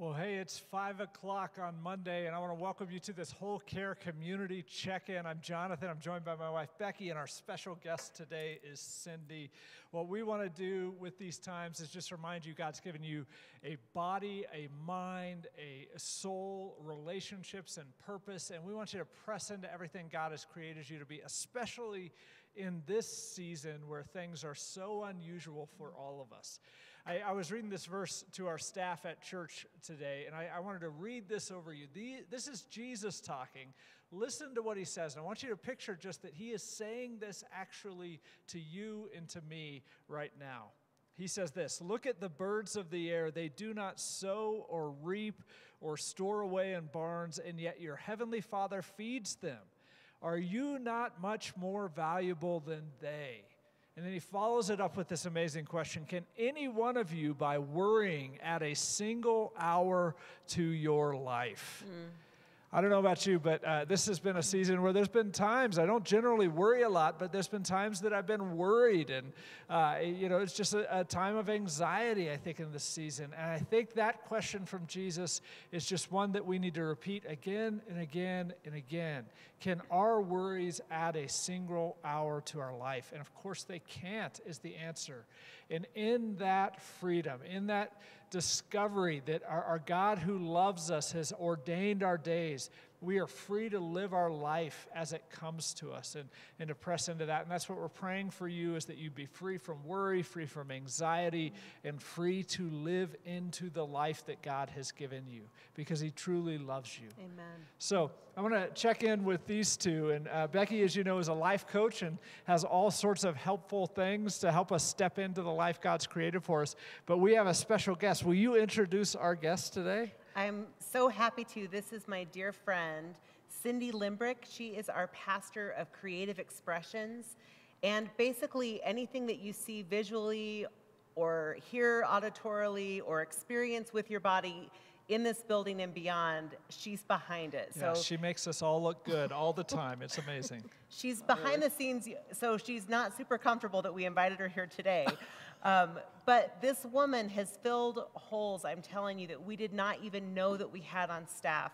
Well, hey, it's 5 o'clock on Monday, and I want to welcome you to this Whole Care Community Check-In. I'm Jonathan. I'm joined by my wife, Becky, and our special guest today is Cindy. What we want to do with these times is just remind you God's given you a body, a mind, a soul, relationships, and purpose, and we want you to press into everything God has created you to be, especially in this season where things are so unusual for all of us. I was reading this verse to our staff at church today, and I wanted to read this over you. This is Jesus talking. Listen to what he says, and I want you to picture just that he is saying this actually to you and to me right now. He says this, "Look at the birds of the air. They do not sow or reap or store away in barns, and yet your heavenly Father feeds them. Are you not much more valuable than they?" And then he follows it up with this amazing question. Can any one of you, by worrying, add a single hour to your life? I don't know about you, but this has been a season where there's been times, I don't generally worry a lot, but there's been times that I've been worried. And, it's just a time of anxiety, I think, in this season. And I think that question from Jesus is just one that we need to repeat again and again and again. Can our worries add a single hour to our life? And of course they can't, is the answer. And in that freedom, in that discovery that our God who loves us has ordained our days, we are free to live our life as it comes to us and to press into that. And that's what we're praying for you, is that you be free from worry, free from anxiety, and free to live into the life that God has given you because he truly loves you. Amen. So I want to check in with these two. And Becky, as you know, is a life coach and has all sorts of helpful things to help us step into the life God's created for us. But we have a special guest. Will you introduce our guest today? I'm so happy to. This is my dear friend, Cindy Limbrick. She is our pastor of creative expressions. And basically anything that you see visually or hear auditorily or experience with your body in this building and beyond, she's behind it. Yeah, so she makes us all look good all the time. It's amazing. She's behind the scenes, so she's not super comfortable that we invited her here today. But this woman has filled holes, I'm telling you, that we did not even know that we had on staff.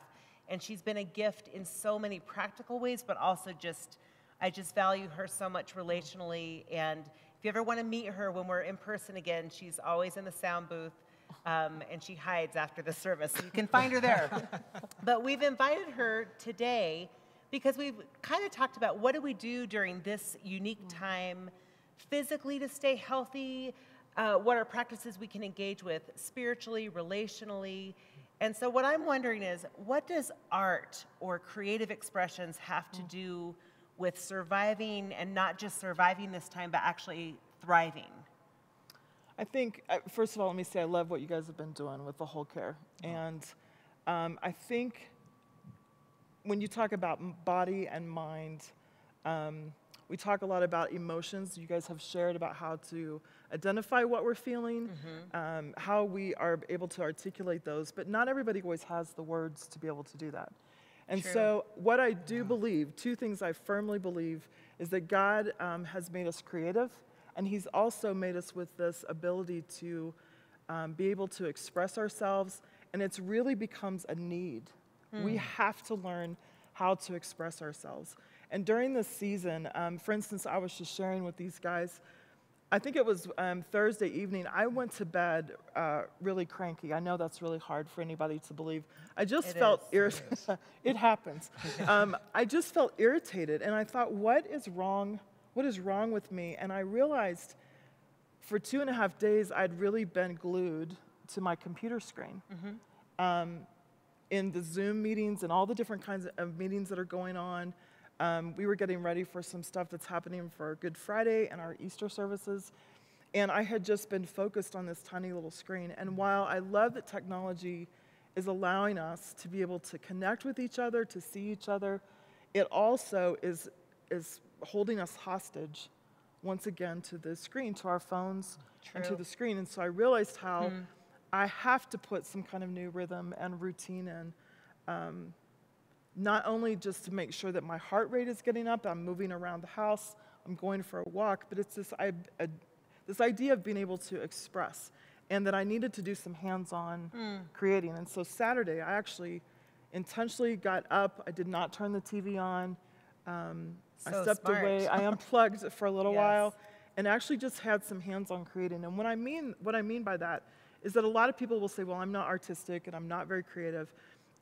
And she's been a gift in so many practical ways, but also I just value her so much relationally. And if you ever want to meet her when we're in person again, she's always in the sound booth. And she hides after the service, so you can find her there. But we've invited her today because we've kind of talked about what do we do during this unique time physically to stay healthy, what are practices we can engage with spiritually, relationally. And so what I'm wondering is, what does art or creative expressions have to do with surviving, and not just surviving this time, but actually thriving? I think, first of all, let me say I love what you guys have been doing with the whole care. And I think when you talk about body and mind, we talk a lot about emotions. You guys have shared about how to identify what we're feeling, how we are able to articulate those, but not everybody always has the words to be able to do that. And True. So what I do believe, two things I firmly believe, is that God has made us creative, and he's also made us with this ability to be able to express ourselves, and it's really becomes a need. We have to learn how to express ourselves. And during this season, for instance, I was just sharing with these guys, I think it was Thursday evening, I went to bed really cranky. I know that's really hard for anybody to believe. I just felt irritated. It happens. I just felt irritated, and I thought, what is wrong? What is wrong with me? And I realized for 2.5 days, I'd really been glued to my computer screen. In the Zoom meetings and all the different kinds of meetings that are going on. We were getting ready for some stuff that's happening for Good Friday and our Easter services. And I had just been focused on this tiny little screen. And while I love that technology is allowing us to be able to connect with each other, to see each other, it also is holding us hostage once again to the screen, to our phones. True. And to the screen. And so I realized how I have to put some kind of new rhythm and routine in, not only just to make sure that my heart rate is getting up, I'm moving around the house, I'm going for a walk, but it's this idea of being able to express. and that I needed to do some hands-on creating. And so Saturday, I actually intentionally got up. I did not turn the TV on. I So stepped smart. away. I unplugged for a little Yes. while, and actually just had some hands-on creating. And what I mean by that is that a lot of people will say, well, I'm not artistic and I'm not very creative.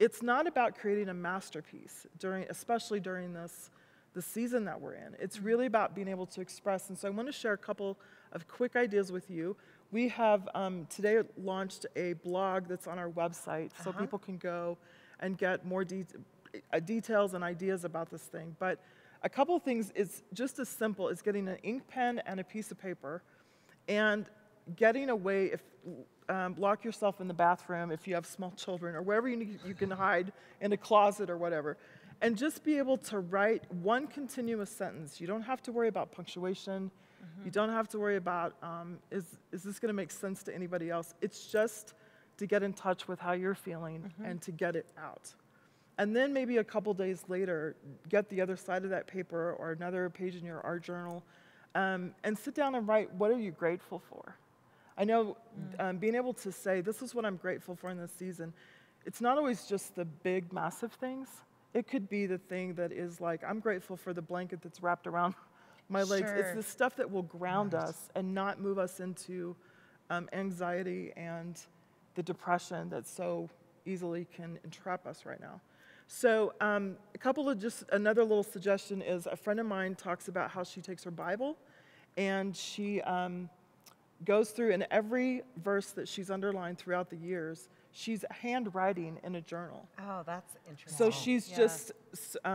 It's not about creating a masterpiece, especially during the season that we're in. It's really about being able to express. And so I want to share a couple of quick ideas with you. We have today launched a blog that's on our website, so people can go and get more details and ideas about this thing. But a couple of things is just as simple as getting an ink pen and a piece of paper and getting away, lock yourself in the bathroom if you have small children or wherever you can hide in a closet or whatever, and just be able to write one continuous sentence. You don't have to worry about punctuation. You don't have to worry about, is this going to make sense to anybody else? It's just to get in touch with how you're feeling and to get it out. And then maybe a couple days later, get the other side of that paper or another page in your art journal and sit down and write, what are you grateful for? I know being able to say, this is what I'm grateful for in this season, it's not always just the big, massive things. It could be the thing that is like, I'm grateful for the blanket that's wrapped around my legs. Sure. It's the stuff that will ground us and not move us into anxiety and the depression that so easily can entrap us right now. So another little suggestion is a friend of mine talks about how she takes her Bible and she goes through, and every verse that she's underlined throughout the years, she's handwriting in a journal. Oh, that's interesting. So she's just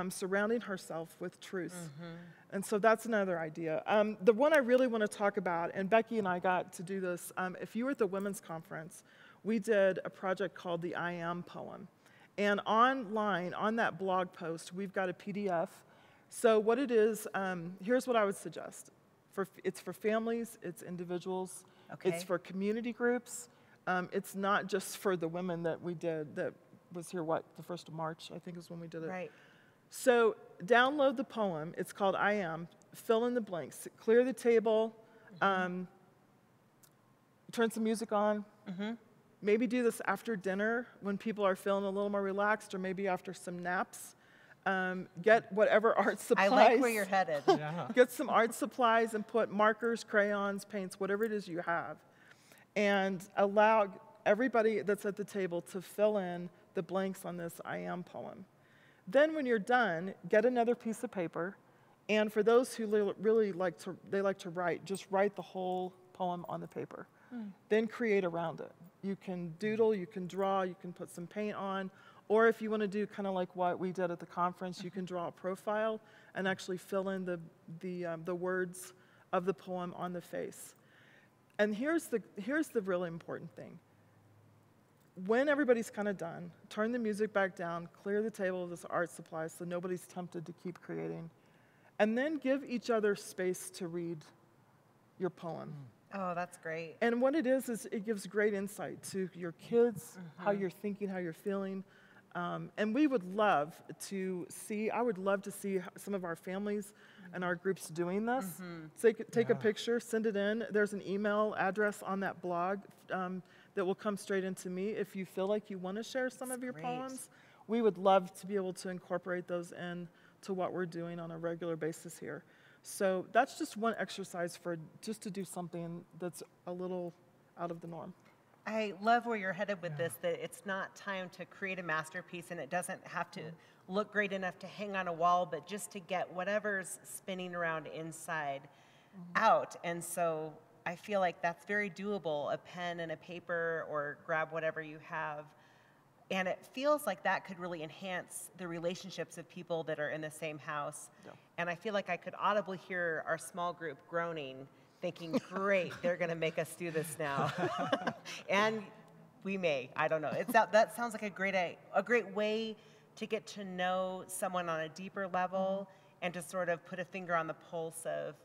surrounding herself with truth. And so that's another idea. The one I really want to talk about, and Becky and I got to do this, if you were at the women's conference, we did a project called the I Am poem. And online, on that blog post, we've got a PDF. So what it is, here's what I would suggest. It's for families, it's individuals, it's for community groups. It's not just for the women that we did, that was here, the 1st of March, I think is when we did it. Right. So download the poem. It's called I Am. Fill in the blanks. Clear the table. Turn some music on. Maybe do this after dinner when people are feeling a little more relaxed, or maybe after some naps. Get whatever art supplies. I like where you're headed. Get some art supplies and put markers, crayons, paints, whatever it is you have. And allow everybody that's at the table to fill in the blanks on this I Am poem. Then when you're done, get another piece of paper, and for those who really like to write, just write the whole poem on the paper. Then create around it. You can doodle, you can draw, you can put some paint on, or if you want to do kind of like what we did at the conference, you can draw a profile and actually fill in the words of the poem on the face. And here's the really important thing. When everybody's kind of done, turn the music back down, clear the table of this art supply so nobody's tempted to keep creating, and then give each other space to read your poem. Oh, that's great. And what it is it gives great insight to your kids, how you're thinking, how you're feeling. And we would love to see, I would love to see some of our families and our groups doing this. Take a picture, send it in. There's an email address on that blog that will come straight into me. If you feel like you want to share some of your poems, we would love to be able to incorporate those in to what we're doing on a regular basis here. So that's just one exercise just to do something that's a little out of the norm. I love where you're headed with this, that it's not time to create a masterpiece and it doesn't have to look great enough to hang on a wall, but just to get whatever's spinning around inside out. And so I feel like that's very doable, a pen and a paper, or grab whatever you have. And it feels like that could really enhance the relationships of people that are in the same house. Yeah. And I feel like I could audibly hear our small group groaning, thinking, great, they're going to make us do this now. And we may, I don't know. That sounds like a great way to get to know someone on a deeper level and to sort of put a finger on the pulse of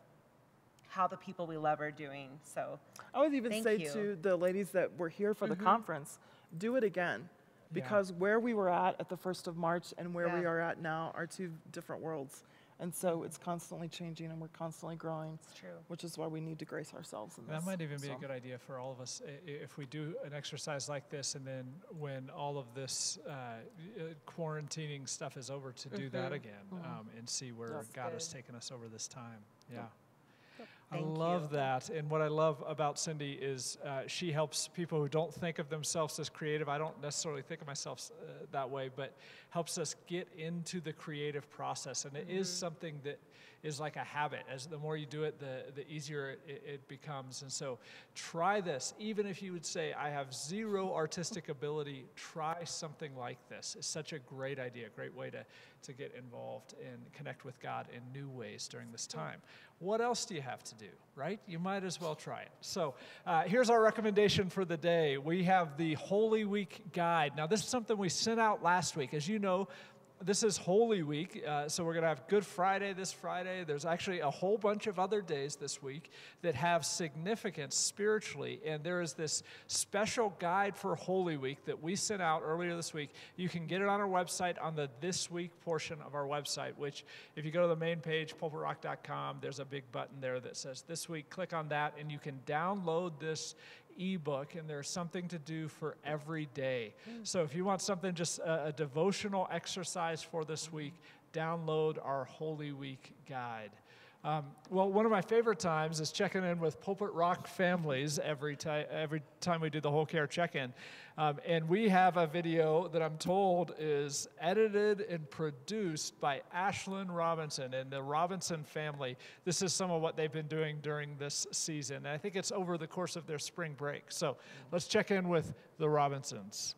how the people we love are doing. So I would even say to the ladies that were here for the conference, do it again. Because where we were at the 1st of March and where we are at now are two different worlds. And so it's constantly changing and we're constantly growing. It's true. Which is why we need to grace ourselves in this. That might even be a good idea for all of us if we do an exercise like this, and then when all of this quarantining stuff is over, to do that again and see where God has taken us over this time. Yeah. I love that. And what I love about Cindy is she helps people who don't think of themselves as creative. I don't necessarily think of myself that way, but helps us get into the creative process. And it is something that is like a habit. As the more you do it, the easier it becomes. And so try this. Even if you would say, I have zero artistic ability, try something like this. It's such a great idea, a great way to get involved and connect with God in new ways during this time. What else do you have to do, right? You might as well try it. So here's our recommendation for the day. We have the Holy Week Guide. Now, this is something we sent out last week. As you know, this is Holy Week, so we're going to have Good Friday this Friday. There's actually a whole bunch of other days this week that have significance spiritually, and there is this special guide for Holy Week that we sent out earlier this week. You can get it on our website on the This Week portion of our website, which if you go to the main page, pulpitrock.com, there's a big button there that says This Week. Click on that, and you can download this ebook, and there's something to do for every day. So if you want something, just a devotional exercise for this week, download our Holy Week Guide. Well, one of my favorite times is checking in with Pulpit Rock families every time we do the Whole Care check-in. And we have a video that I'm told is edited and produced by Ashlyn Robinson and the Robinson family. This is some of what they've been doing during this season. And I think it's over the course of their spring break. So let's check in with the Robinsons.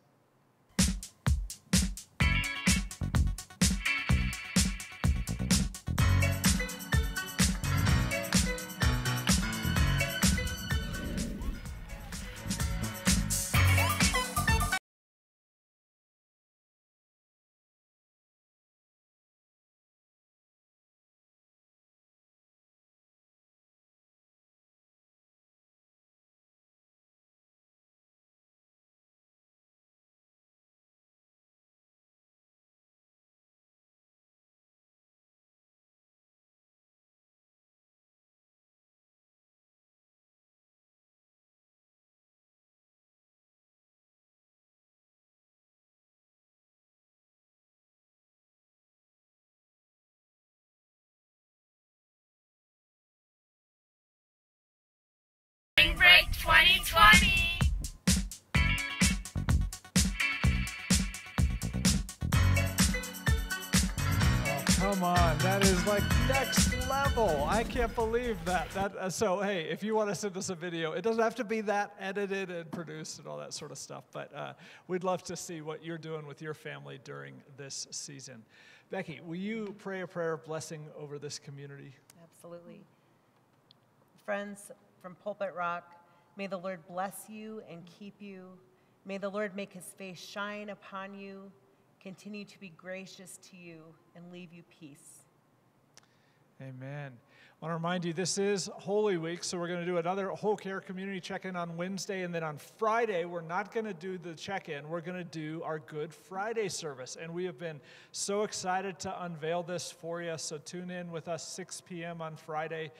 Limbrick 2020. Come on, that is like next level. I can't believe that. So, hey, if you want to send us a video, it doesn't have to be that edited and produced and all that sort of stuff, but we'd love to see what you're doing with your family during this season. Becky, will you pray a prayer of blessing over this community? Absolutely. Friends from Pulpit Rock, may the Lord bless you and keep you. May the Lord make his face shine upon you, continue to be gracious to you, and leave you peace. Amen. I want to remind you, this is Holy Week, so we're going to do another Whole Care Community check-in on Wednesday, and then on Friday, we're not going to do the check-in. We're going to do our Good Friday service, and we have been so excited to unveil this for you, so tune in with us 6 p.m. on Friday.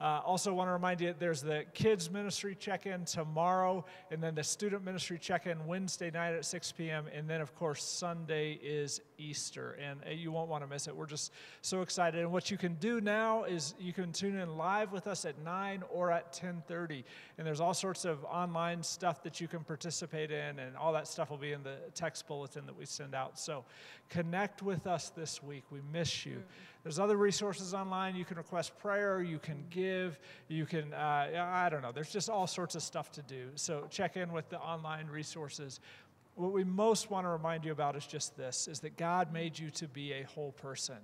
Also want to remind you, there's the kids ministry check-in tomorrow, and then the student ministry check-in Wednesday night at 6 p.m., and then, of course, Sunday is Easter, and you won't want to miss it. We're just so excited, and what you can do now is you can tune in live with us at 9 or at 10:30, and there's all sorts of online stuff that you can participate in, and all that stuff will be in the text bulletin that we send out. So connect with us this week. We miss you. There's other resources online. You can request prayer. You can give. You can, I don't know. There's just all sorts of stuff to do. So check in with the online resources. What we most want to remind you about is just this, is that God made you to be a whole person.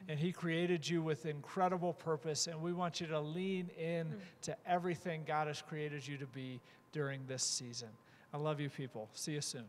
And he created you with incredible purpose. And we want you to lean in to everything God has created you to be during this season. I love you, people. See you soon.